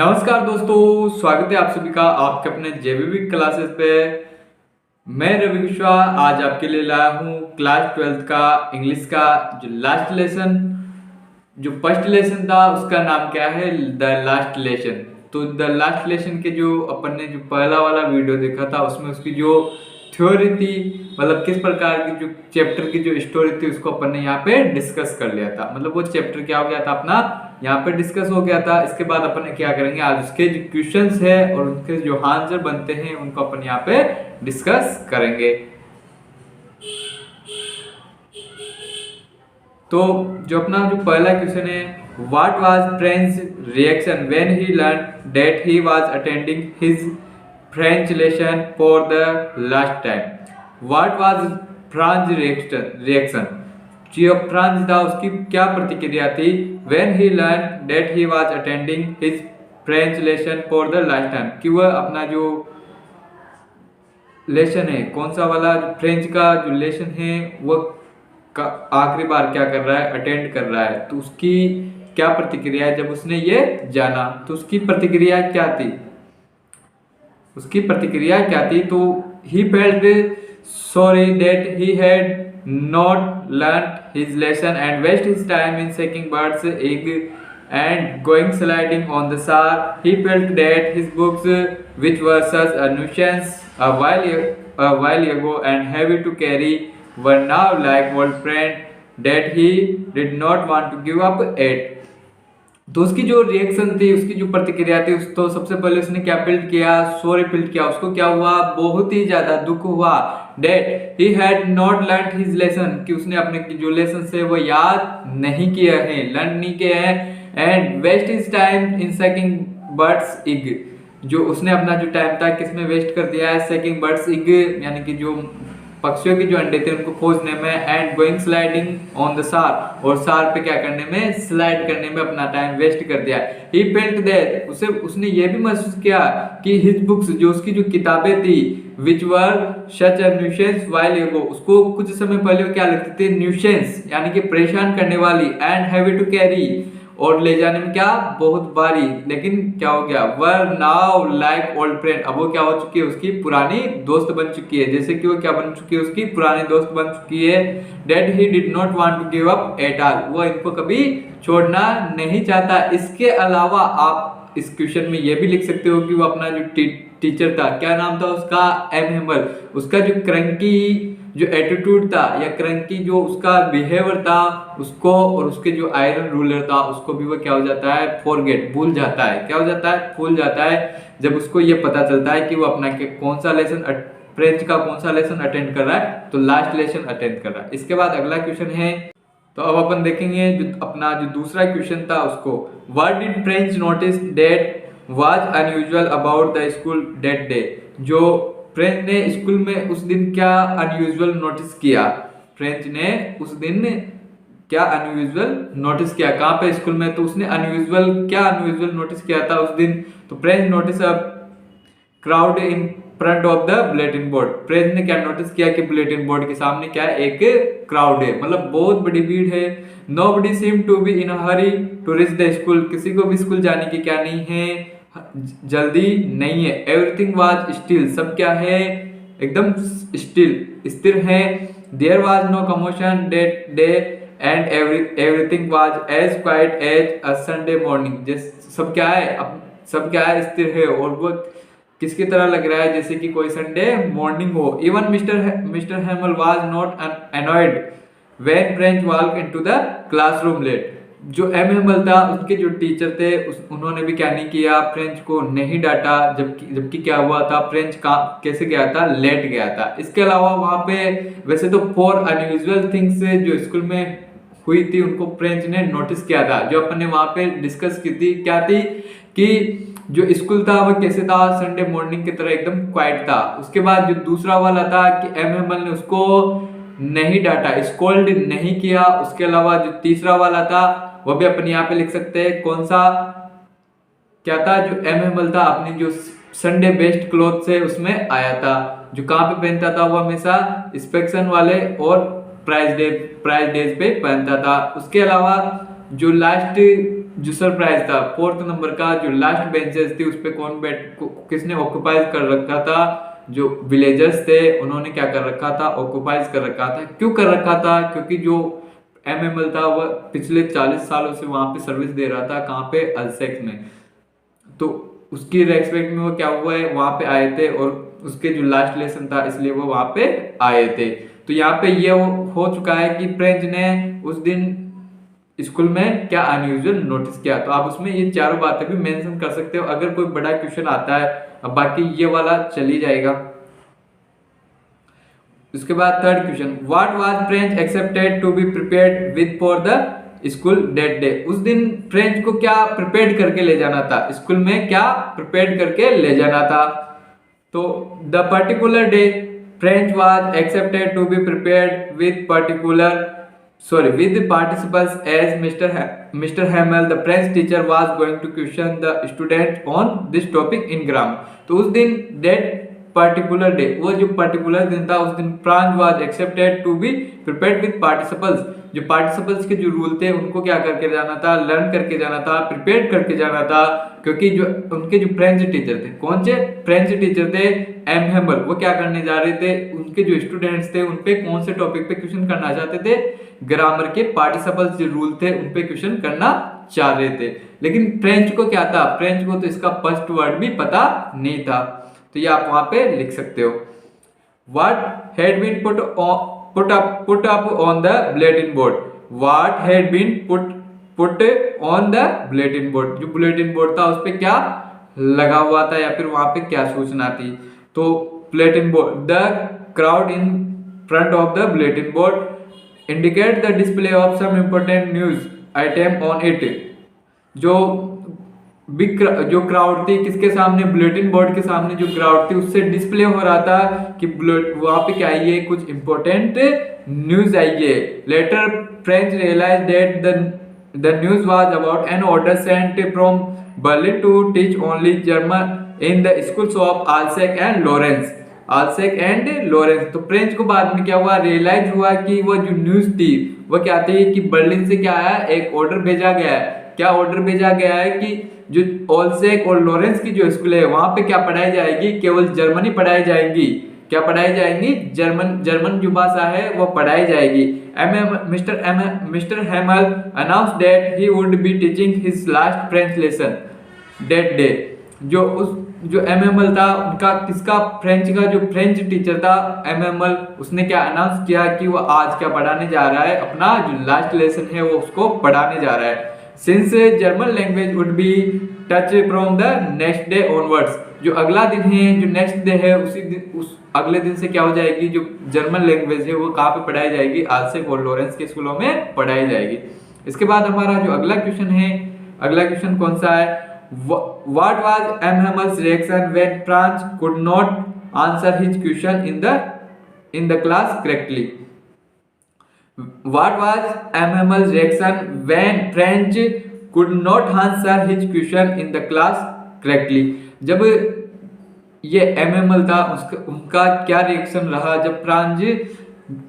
नमस्कार दोस्तों, स्वागत है आप सभी का आपके अपने जेबीबी क्लासेस पे। मैं रवि विश्वास आज आपके लिए लाया हूँ क्लास 12th का इंग्लिश का जो लास्ट लेसन, जो फर्स्ट लेसन था उसका नाम क्या है, द लास्ट लेसन। तो द लास्ट लेसन के जो अपन ने जो पहला वाला वीडियो देखा था उसमें उसकी जो थ्योरी थी, मतलब किस प्रकार की जो चैप्टर की जो स्टोरी थी उसको अपन ने यहाँ पे डिस्कस कर लिया था। मतलब वो चैप्टर क्या हो गया था अपना यहाँ पे डिस्कस हो गया था। इसके बाद अपन क्या करेंगे, आज उसके जो क्वेश्चंस है और उनके जो आंसर बनते हैं उनको अपन यहाँ पे डिस्कस करेंगे। तो जो अपना जो पहला क्वेश्चन है, what was French reaction when he learn that he was attending his French lesson for the last time. What was France reaction, जो फ्रांस था उसकी क्या प्रतिक्रिया थी, when he learn that he was attending his French lesson for the last time, कि वह अपना जो लेसन है, कौन सा वाला फ्रेंच का जो लेसन है वह आखिरी बार क्या कर रहा है, अटेंड कर रहा है। तो उसकी क्या प्रतिक्रिया है जब उसने ये जाना, तो उसकी प्रतिक्रिया क्या थी, उसकी प्रतिक्रिया क्या थी। तो he felt sorry that he had not learned his lesson and waste his time in seeking birds egg and going sliding on the shore. He felt that his books, which were such a nuisance a while ago and heavy to carry, were now like old friend that he did not want to give up it. तो उसकी जो reaction थी, उसकी जो प्रतिक्रिया थी, तो सबसे पहले उसने क्या फील किया, सॉरी फील किया। उसको क्या हुआ, बहुत ही ज्यादा दुख हुआ। That he had not learn his lesson, कि उसने अपने जो लेसन से वो याद नहीं किया है, लर्न नहीं किया है। And waste his time in seeking birds egg, जो उसने अपना जो टाइम था किसमें वेस्ट कर दिया है, सेकिंग बर्ड्स इग यानी कि जो पक्षियों के जो अंडे थे उनको खोजने में। And going sliding on the सार, और सार पे क्या करने में, स्लाइड करने में अपना टाइम वेस्ट कर दिया। ही फेल्ट दैट, उसने ये भी महसूस किया कि हिज बुक्स, जो उसकी जो किताबें थी, विच वर सच अ न्यूसेंस व्हाइल एगो, उसको कुछ समय पहले क्या लगती थी, न्यूसेंस यानी कि परेशान करने वाली, एंड हैवी टू कैरी, और ले जाने में क्या, बहुत भारी। लेकिन क्या हो गया, were now like old friend, अब वो क्या हो चुकी है, उसकी पुरानी दोस्त बन चुकी है। जैसे कि वो क्या बन चुकी है, उसकी पुरानी दोस्त बन चुकी है। That he did not want to give up at all, वो इनको कभी छोड़ना नहीं चाहता। इसके अलावा आप इस क्वेश्चन में ये भी लिख सकते हो कि वो अपना जो टीचर था, क्या नाम था उसका, एम हेमल, उसका जो क्रंकी जो एटीट्यूड था या क्रंकी जो उसका बिहेवियर था उसको, और उसके जो आयरन रूलर था उसको भी वो क्या हो जाता है, फॉरगेट, भूल जाता है। क्या हो जाता है, भूल जाता है, जब उसको ये पता चलता है कि वो अपना कौन सा लेसन, फ्रेंच का कौन सा लेसन अटेंड कर रहा है, तो लास्ट लेसन अटेंड कर रहा है। इसके बाद अगला क्वेश्चन है, तो अब अपन देखेंगे जो अपना जो दूसरा क्वेश्चन था उसको, what did French notice that was unusual about the school that day, जो फ्रेंच ने स्कूल में उस दिन क्या अनयूजुअल नोटिस किया, फ्रेंच ने उस दिन क्या अनयूजुअल नोटिस किया, कहाँ पे, स्कूल में। तो उसने क्या अनयूजुअल नोटिस किया था उस दिन, तो French notice a crowd in front of the bulletin board, French ने क्या नोटिस किया कि बुलेटिन बोर्ड के सामने क्या है, एक क्राउड है, मतलब बहुत बड़ी भीड़ है। Nobody seem to be in a hurry to reach the school, किसी को भी स्कूल जाने की क्या नहीं है, जल्दी नहीं है। एवरीथिंग वाज स्टिल, सब क्या है, एकदम स्टिल, स्थिर है। There was no commotion that day and everything was as quite as a Sunday morning, सब क्या है, अब सब क्या है, स्थिर है, और वो किसकी तरह लग रहा है, जैसे कि कोई संडे मॉर्निंग हो। Even mister Hamel was not annoyed when Franz walk into the classroom late, जो एम हेमल था उसके जो टीचर थे उन्होंने भी क्या नहीं किया, फ्रेंच को नहीं डांटा, जबकि क्या हुआ था, फ्रेंच का कैसे गया था, लेट गया था। इसके अलावा वहां पे वैसे तो 4 अनयूजुअल थिंग्स जो स्कूल में हुई थी उनको फ्रेंच ने नोटिस किया था, जो अपन ने वहां पे डिस्कस की थी। क्या थी कि जो स्कूल था वो कैसे था, संडे मॉर्निंग की तरह एकदम क्वाइट था। उसके बाद जो दूसरा वाला था कि एम हेमल ने उसको नहीं डांटा, स्कोल्ड नहीं किया। उसके अलावा जो तीसरा वाला था वो भी अपन यहाँ पे लिख सकते हैं, कौन सा, क्या था, जो एम हेमल था अपनी जो संडे बेस्ट क्लोथ से उसमें आया था, जो कहाँ पे पहनता था, वो हमेशा इंस्पेक्शन वाले और प्राइज डेज पे पहनता था। उसके अलावा जो लास्ट जो सरप्राइज था, 4th नंबर का जो लास्ट बेंचेस थी उस पे कौन किसने ऑक्युपाइज कर रखा था, जो विलेजर्स थे उन्होंने क्या कर रखा था, ऑक्युपाइज कर रखा था। क्यों कर रखा था? क्योंकि जो एमएमएल था वह पिछले 40 सालों से वहां पे सर्विस दे रहा था, कहाँ पे, अल्सेक्स में। तो उसकी रेस्पेक्ट में वो क्या हुआ है, वहां पे आए थे और उसके जो लास्ट लेसन था इसलिए वो वहां पे आए थे। तो यहाँ पे ये हो चुका है कि फ्रेंच ने उस दिन स्कूल में क्या अनयूजुअल नोटिस किया। तो आप उसमें ये चारों बातें भी मेंशन कर सकते हो अगर कोई बड़ा क्वेश्चन आता है। अब बाकी ये वाला चली जाएगा। उसके बाद third question, what was French expected to be prepared with for the school that day. उस दिन फ्रेंच को क्या प्रिपेयर्ड करके ले जाना था, स्कूल में क्या प्रिपेयर्ड करके ले जाना था। तो the particular day French was expected to be prepared with with participles as Mr. Hamel, the French teacher, was going to question the student on this topic in grammar. तो उस दिन that particular day, वो जो particular दिन था उस दिन French was accepted to be prepared with participles। जो participles के जो रूल थे उनको क्या करके जाना था, लर्न करके जाना था, प्रिपेयर करके जाना था। क्योंकि जो उनके जो फ्रेंच टीचर थे, कौन से फ्रेंच टीचर थे, एम हेमल, वो क्या करने जा रहे थे, उनके जो स्टूडेंट्स थे उनपे कौन से टॉपिक पे क्वेश्चन करना चाहते थे, ग्रामर के पार्टिसिपल्स जो रूल थे उन पे क्वेश्चन करना चाह रहे थे। लेकिन फ्रेंच को क्या था, फ्रेंच को तो इसका फर्स्ट वर्ड भी पता नहीं था। तो ये आप वहां पे लिख सकते हो। What had been put up on the bulletin board. What had been put on the bulletin board. जो बुलेटिन बोर्ड था उस पे क्या लगा हुआ था या फिर वहां पे क्या सूचना थी। तो bulletin board, the crowd in front of the bulletin board indicate the display of some important news item on it। जो जो क्राउड थी किसके सामने, बुलेटिन बोर्ड के सामने जो क्राउड थी उससे डिस्प्ले हो रहा था कि वहां पे क्या आई है, कुछ इंपॉर्टेंट न्यूज आई है। Later Franz realise that the news was about an order sent from Berlin to teach only German in the schools of Alsace and Lorraine. तो फ्रेंच को बाद में क्या हुआ, रियलाइज हुआ कि वो जो न्यूज थी वो क्या थी कि बर्लिन से क्या आया, एक ऑर्डर भेजा गया है। क्या ऑर्डर भेजा गया है कि जो ऑल्सेक और लॉरेंस की जो स्कूल है वहां पे क्या पढ़ाई जाएगी, केवल जर्मनी पढ़ाई जाएगी। क्या पढ़ाई जाएंगी, जर्मन जो भाषा है वो पढ़ाई जाएगी। Mister Hamel announce that he would be teaching his last French lesson that day. जो एमएमएल था उनका किसका, फ्रेंच का जो फ्रेंच टीचर था एमएमएल, उसने क्या अनाउंस किया कि वो आज क्या पढ़ाने जा रहा है, अपना जो लास्ट लेसन है वो उसको पढ़ाने जा रहा है। Since German language would be touch from the next day onwards. जो अगला दिन है, जो नेक्स्ट डे है, उसी दिन उस अगले दिन से क्या हो जाएगी, जो जर्मन लैंग्वेज है वो कहाँ पे पढ़ाई जाएगी, आल्सेक और लॉरेंस के स्कूलों में पढ़ाई जाएगी। इसके बाद हमारा जो अगला क्वेश्चन है, अगला क्वेश्चन कौन सा है, What was M. Hammel's reaction when Franz could not answer his question in the class correctly? What was M. Hammel's reaction when Franz could not answer his question in the class correctly? जब ये MML था उनका क्या reaction रहा जब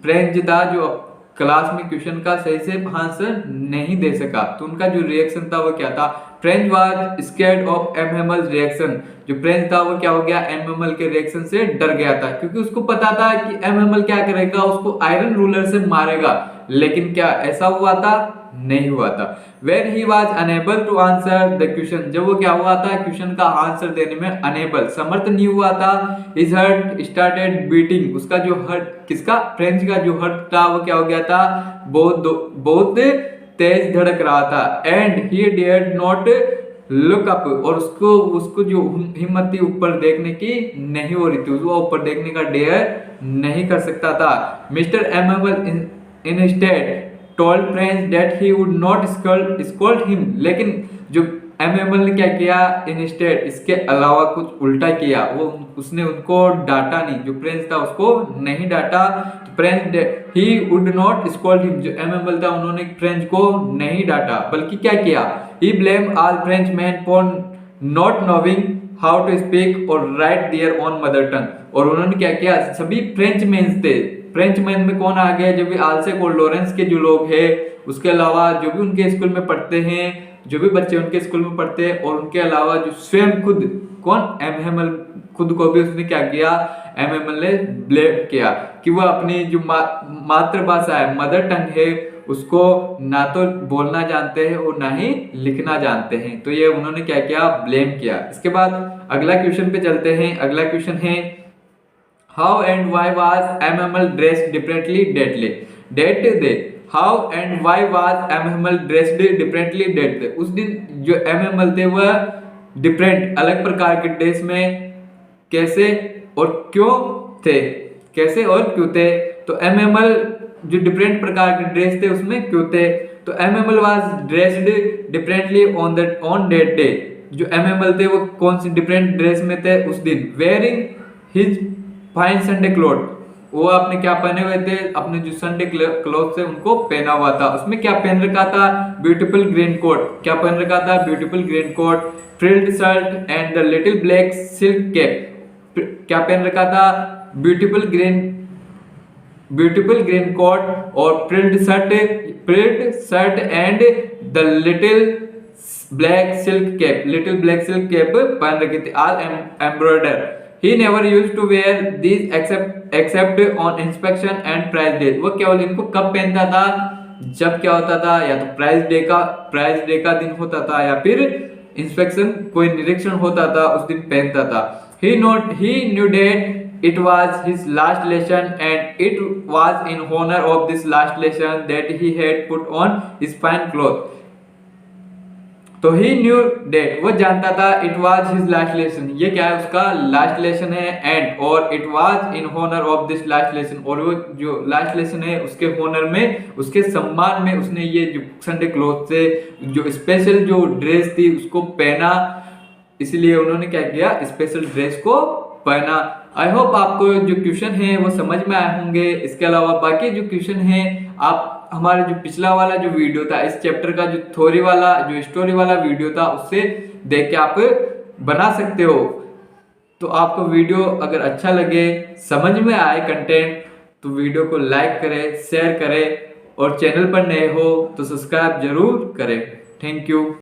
French था जो class में क्वेश्चन का सही से आंसर नहीं दे सका। तो उनका जो रिएक्शन था वो क्या था, French was scared of MML reaction. जो फ्रेंच था वो क्या हो गया, एमएमएल के रिएक्शन से डर गया था, क्योंकि उसको पता था कि एमएमएल क्या करेगा, उसको आयरन रूलर से मारेगा। लेकिन क्या ऐसा हुआ था, नहीं हुआ था। When he was unable to answer the question, जब वो क्या हुआ था, क्वेश्चन का आंसर देने में अनेबल, समर्थ नहीं हुआ था, his heart started beating, उसका जो हार्ट, किसका, फ्रेंच का जो हार्ट था वो क्या हो गया था, बहुत तेज धड़क रहा था। And he dared not look up, और उसको जो हिम्मत थी ऊपर देखने की नहीं हो रही थी, वो ऊपर देखने का डेयर नहीं कर सकता था। Mister MML instead told French that he would not scold him, लेकिन जो एमएमएल ने क्या किया, instead इसके अलावा कुछ उल्टा किया, वो उसने उनको डांटा नहीं, जो फ्रेंच था उसको नहीं डांटा। French he would not scold him, जो एमएमएल था उन्होंने फ्रेंच को नहीं डांटा, बल्कि क्या किया, he blamed all Frenchmen for not knowing how to speak और write their own mother tongue. और उन्होंने क्या किया, सभी फ्रेंच मैन थे। फ्रेंच मैन में कौन आ गया, जो भी आल्सेक और लॉरेंस के जो लोग हैं, उसके अलावा जो भी उनके स्कूल में पढ़ते हैं, जो भी बच्चे उनके स्कूल में पढ़ते हैं, और उनके अलावा जो स्वयं खुद कौन एमहेमल, खुद को भी उसने क्या किया, एमहेमल ने ब्लेम किया कि वह अपनी जो मातृभाषा है, मदर टंग है, उसको ना तो बोलना जानते हैं और ना ही लिखना जानते हैं। तो ये उन्होंने क्या किया, ब्लेम किया। इसके बाद अगला क्वेश्चन पे चलते हैं। अगला क्वेश्चन है how and why was M Hamel dressed differently that day. How and why was M Hamel dressed differently that day. उस दिन जो एमहेमल थे वह डिफरेंट, अलग प्रकार के ड्रेस में कैसे और क्यों थे, कैसे और क्यों थे। तो एमहेमल जो डिफरेंट प्रकार के ड्रेस थे उसमें क्यों थे। तो M Hamel was dressed differently on that day. जो एमहेमल थे वो कौन सी डिफरेंट ड्रेस में थे उस दिन, wearing his fine Sunday cloth. वो अपने क्या पहने हुए थे, अपने जो संडे क्लॉथ थे उनको पहना हुआ था। उसमें क्या पहन रखा था, ब्यूटीफुल ग्रीन कोट। क्या पहन रखा था, beautiful green coat, frilled shirt and the little black silk cap. क्या पहन रखा था, ब्यूटीफुल ग्रीन कोट और frilled shirt and the little black silk cap पहन रखी थी, all embroider. He never used to wear these except on inspection and prize days। वो केवल इनको कब पहनता था, जब क्या होता था, या तो प्राइज डे का दिन होता था, या फिर इंस्पेक्शन कोई निरीक्षण होता था उस दिन पहनता था। He knew that it was his last lesson and it was in honor of this last lesson that he had put on his fine clothes। तो ही न्यू डेट, वो जानता था, it was his last lesson, ये क्या है, उसका last lesson है, and और it was in honour of this last lesson, और वो जो लास्ट लेसन है उसके होनर में, उसके सम्मान में उसने ये जो संडे क्लॉथ से जो स्पेशल जो ड्रेस थी उसको पहना। इसलिए उन्होंने क्या किया, स्पेशल ड्रेस को पहना। आई होप आपको जो क्वेश्चन है वो समझ में आए होंगे। इसके अलावा बाकी जो क्वेश्चन है आप हमारे जो पिछला वाला जो वीडियो था, इस चैप्टर का जो थ्योरी वाला जो स्टोरी वाला वीडियो था, उससे देख के आप बना सकते हो। तो आपको वीडियो अगर अच्छा लगे, समझ में आए कंटेंट, तो वीडियो को लाइक करें, शेयर करें, और चैनल पर नए हो तो सब्सक्राइब जरूर करें। Thank you.